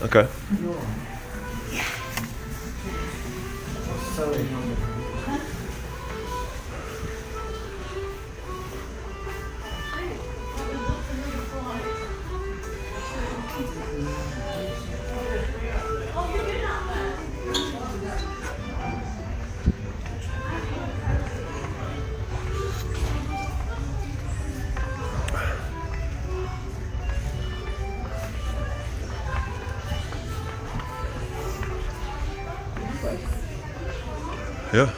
Okay. Yeah.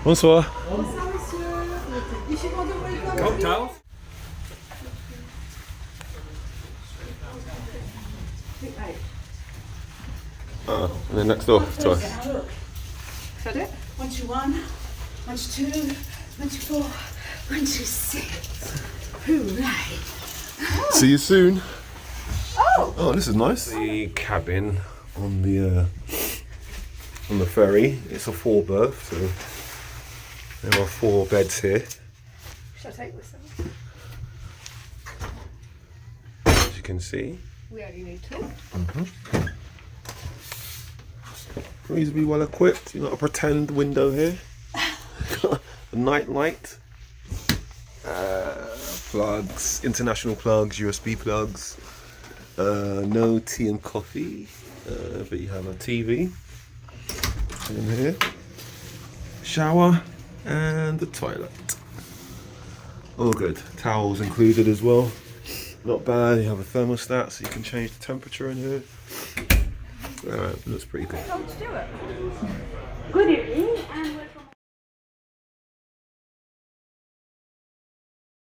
Bonsoir. Cocktails? And then next door to us. Is that it? 121, 122, 124, 126. Hooray. See you soon. Oh! Oh, this is nice. The cabin on the ferry. It's a 4-berth, so there are 4 beds here. Should I take this one? As you can see, We only need 2. reasonably well equipped. You've got a pretend window here. Got a night light. Plugs, international plugs, USB plugs. No tea and coffee, but you have a TV in here, shower, and the toilet. All good. Towels included as well. Not bad. You have a thermostat, so you can change the temperature in here. Alright, looks pretty good. How to do it? Good evening and welcome.